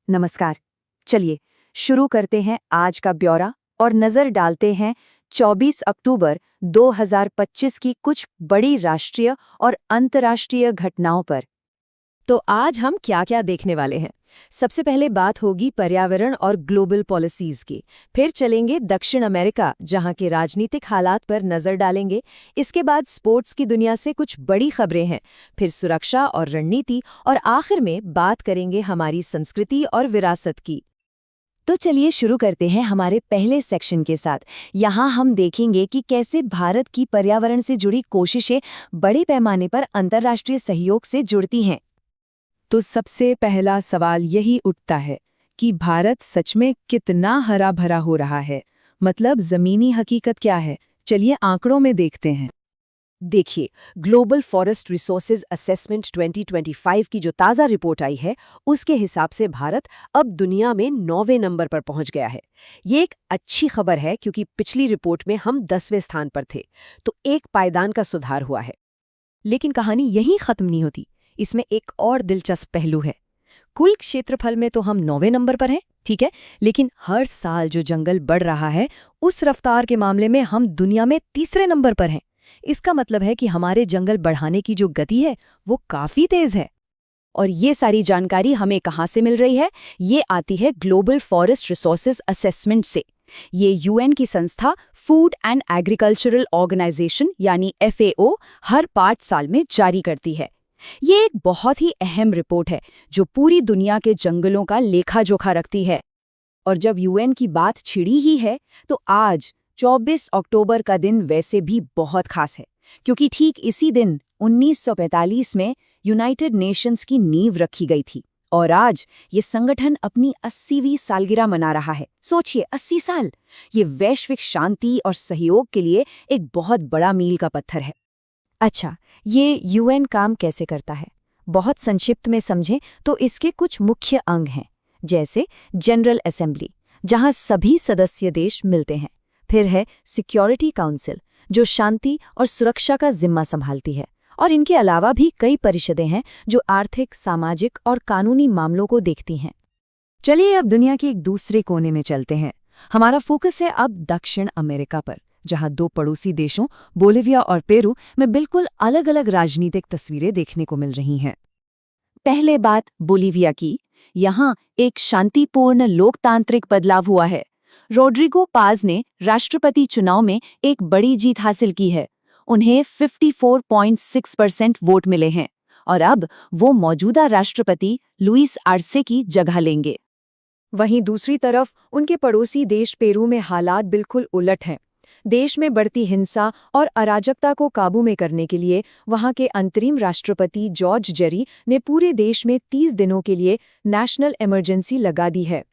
नमस्कार। चलिए शुरू करते हैं आज का ब्यौरा और नजर डालते हैं 24 अक्टूबर 2025 की कुछ बड़ी राष्ट्रीय और अंतर्राष्ट्रीय घटनाओं पर। तो आज हम क्या क्या देखने वाले हैं। सबसे पहले बात होगी पर्यावरण और ग्लोबल पॉलिसीज की। फिर चलेंगे दक्षिण अमेरिका, जहां के राजनीतिक हालात पर नजर डालेंगे। इसके बाद स्पोर्ट्स की दुनिया से कुछ बड़ी खबरें हैं। फिर सुरक्षा और रणनीति, और आखिर में बात करेंगे हमारी संस्कृति और विरासत की। तो चलिए शुरू करते हैं हमारे पहले सेक्शन के साथ। यहाँ हम देखेंगे कि कैसे भारत की पर्यावरण से जुड़ी कोशिशें बड़े पैमाने पर अंतर्राष्ट्रीय सहयोग से जुड़ती हैं। तो सबसे पहला सवाल यही उठता है कि भारत सच में कितना हरा भरा हो रहा है। मतलब जमीनी हकीकत क्या है, चलिए आंकड़ों में देखते हैं। देखिए, ग्लोबल फॉरेस्ट रिसोर्सेज असेसमेंट 2025 की जो ताज़ा रिपोर्ट आई है, उसके हिसाब से भारत अब दुनिया में 9वें नंबर पर पहुंच गया है। ये एक अच्छी खबर है, क्योंकि पिछली रिपोर्ट में हम 10वें स्थान पर थे, तो एक पायदान का सुधार हुआ है। लेकिन कहानी यहीं खत्म नहीं होती। इसमें एक और दिलचस्प पहलू है। कुल क्षेत्रफल में तो हम 9वें नंबर पर हैं, ठीक है, लेकिन हर साल जो जंगल बढ़ रहा है, उस रफ्तार के मामले में हम दुनिया में तीसरे नंबर पर हैं। इसका मतलब है कि हमारे जंगल बढ़ाने की जो गति है, वो काफी तेज है। और ये सारी जानकारी हमें कहाँ से मिल रही है? ये आती है ग्लोबल फॉरेस्ट रिसोर्सेज असेसमेंट से। ये यूएन की संस्था फूड एंड एग्रीकल्चरल ऑर्गेनाइजेशन यानी FAO हर 5 साल में जारी करती है। ये एक बहुत ही अहम रिपोर्ट है, जो पूरी दुनिया के जंगलों का लेखा जोखा रखती है। और जब यूएन की बात छिड़ी ही है, तो आज 24 अक्टूबर का दिन वैसे भी बहुत खास है, क्योंकि ठीक इसी दिन 1945 में यूनाइटेड नेशंस की नींव रखी गई थी। और आज ये संगठन अपनी 80वीं सालगिरह मना रहा है। सोचिए, 80 साल! ये वैश्विक शांति और सहयोग के लिए एक बहुत बड़ा मील का पत्थर है। अच्छा, ये यूएन काम कैसे करता है? बहुत संक्षिप्त में समझें तो इसके कुछ मुख्य अंग हैं, जैसे जनरल असेंबली, जहां सभी सदस्य देश मिलते हैं। फिर है सिक्योरिटी काउंसिल, जो शांति और सुरक्षा का जिम्मा संभालती है। और इनके अलावा भी कई परिषदें हैं जो आर्थिक, सामाजिक और कानूनी मामलों को देखती हैं। चलिए अब दुनिया के एक दूसरे कोने में चलते हैं। हमारा फोकस है अब दक्षिण अमेरिका पर, जहां दो पड़ोसी देशों बोलिविया और पेरू में बिल्कुल अलग अलग राजनीतिक तस्वीरें देखने को मिल रही हैं। पहले बात बोलिविया की। यहाँ एक शांतिपूर्ण लोकतांत्रिक बदलाव हुआ है। रोड्रिगो पाज ने राष्ट्रपति चुनाव में एक बड़ी जीत हासिल की है। उन्हें 54.6% वोट मिले हैं, और अब वो मौजूदा राष्ट्रपति लुइस आर्से की जगह लेंगे। वहीं दूसरी तरफ उनके पड़ोसी देश पेरू में हालात बिल्कुल उलट हैं। देश में बढ़ती हिंसा और अराजकता को काबू में करने के लिए वहां के अंतरिम राष्ट्रपति जॉर्ज जेरी ने पूरे देश में 30 दिनों के लिए नेशनल इमरजेंसी लगा दी है।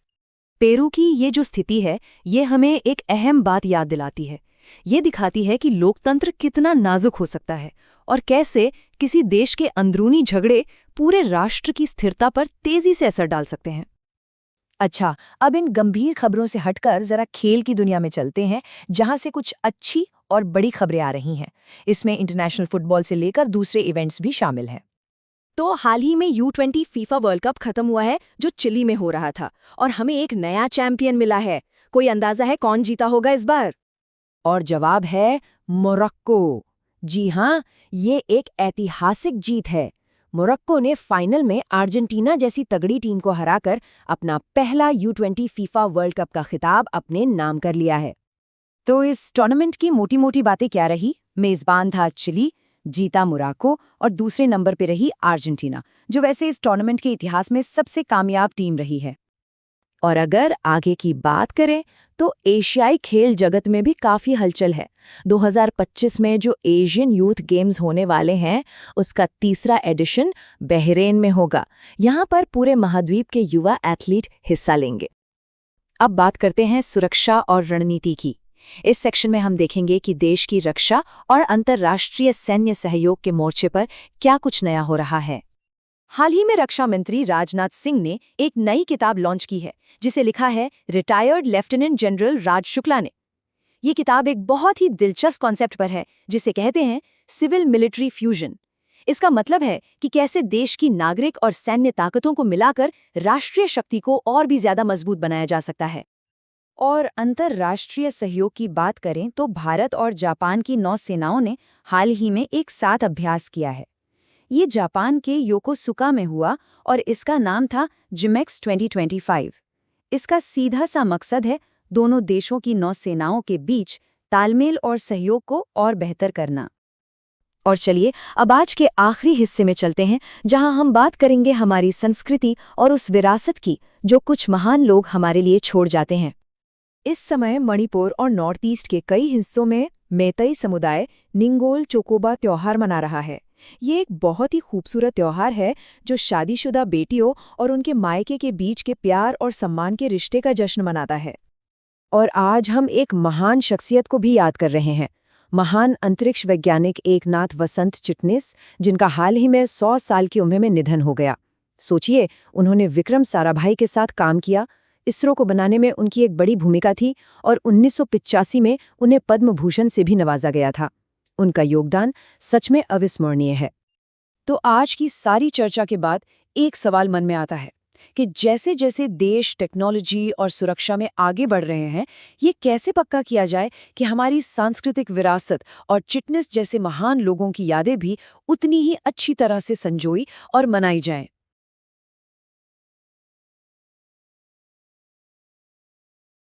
पेरू की ये जो स्थिति है, ये हमें एक अहम बात याद दिलाती है। ये दिखाती है कि लोकतंत्र कितना नाजुक हो सकता है, और कैसे किसी देश के अंदरूनी झगड़े पूरे राष्ट्र की स्थिरता पर तेजी से असर डाल सकते हैं। अच्छा, अब इन गंभीर खबरों से हटकर जरा खेल की दुनिया में चलते हैं, जहां से कुछ अच्छी और बड़ी खबरें आ रही हैं। इसमें इंटरनेशनल फुटबॉल से लेकर दूसरे इवेंट्स भी शामिल हैं। तो हाल ही में U20 फीफा वर्ल्ड कप खत्म हुआ है, जो चिली में हो रहा था, और हमें एक नया चैंपियन मिला है। कोई अंदाजा है कौन जीता होगा इस बार? और जवाब है मोरक्को। जी हाँ, ये एक ऐतिहासिक जीत है। मोरक्को ने फाइनल में अर्जेंटीना जैसी तगड़ी टीम को हराकर अपना पहला U20 फीफा वर्ल्ड कप का खिताब अपने नाम कर लिया है। तो इस टूर्नामेंट की मोटी मोटी बातें क्या रही? मेजबान था चिली, जीता मोरक्को, और दूसरे नंबर पे रही अर्जेंटीना, जो वैसे इस टूर्नामेंट के इतिहास में सबसे कामयाब टीम रही है। और अगर आगे की बात करें तो एशियाई खेल जगत में भी काफ़ी हलचल है। 2025 में जो एशियन यूथ गेम्स होने वाले हैं, उसका तीसरा एडिशन बहरेन में होगा। यहाँ पर पूरे महाद्वीप के युवा एथलीट हिस्सा लेंगे। अब बात करते हैं सुरक्षा और रणनीति की। इस सेक्शन में हम देखेंगे कि देश की रक्षा और अंतर्राष्ट्रीय सैन्य सहयोग के मोर्चे पर क्या कुछ नया हो रहा है। हाल ही में रक्षा मंत्री राजनाथ सिंह ने एक नई किताब लॉन्च की है, जिसे लिखा है रिटायर्ड लेफ्टिनेंट जनरल राज शुक्ला ने। ये किताब एक बहुत ही दिलचस्प कॉन्सेप्ट पर है, जिसे कहते हैं सिविल मिलिट्री फ्यूजन। इसका मतलब है कि कैसे देश की नागरिक और सैन्य ताकतों को मिलाकर राष्ट्रीय शक्ति को और भी ज्यादा मजबूत बनाया जा सकता है। और अंतर्राष्ट्रीय सहयोग की बात करें तो भारत और जापान की नौसेनाओं ने हाल ही में एक साथ अभ्यास किया है। ये जापान के योकोसुका में हुआ और इसका नाम था जिमेक्स 2025। इसका सीधा सा मकसद है दोनों देशों की नौसेनाओं के बीच तालमेल और सहयोग को और बेहतर करना। और चलिए अब आज के आखिरी हिस्से में चलते हैं, जहां हम बात करेंगे हमारी संस्कृति और उस विरासत की जो कुछ महान लोग हमारे लिए छोड़ जाते हैं। इस समय मणिपुर और नॉर्थ ईस्ट के कई हिस्सों में मैतेई समुदाय निंगोल चोकोबा त्योहार मना रहा है। ये एक बहुत ही खूबसूरत त्योहार है जो शादीशुदा बेटियों और उनके मायके के बीच के प्यार और सम्मान के रिश्ते का जश्न मनाता है। और आज हम एक महान शख्सियत को भी याद कर रहे हैं, महान अंतरिक्ष वैज्ञानिक एकनाथ वसंत चिटनिस, जिनका हाल ही में 100 साल की उम्र में निधन हो गया। सोचिए, उन्होंने विक्रम साराभाई के साथ काम किया, इसरो को बनाने में उनकी एक बड़ी भूमिका थी और 1985 में उन्हें पद्म भूषण से भी नवाजा गया था। उनका योगदान सच में अविस्मरणीय है। तो आज की सारी चर्चा के बाद एक सवाल मन में आता है कि जैसे जैसे देश टेक्नोलॉजी और सुरक्षा में आगे बढ़ रहे हैं, ये कैसे पक्का किया जाए कि हमारी सांस्कृतिक विरासत और चिटनिस जैसे महान लोगों की यादें भी उतनी ही अच्छी तरह से संजोई और मनाई जाएं।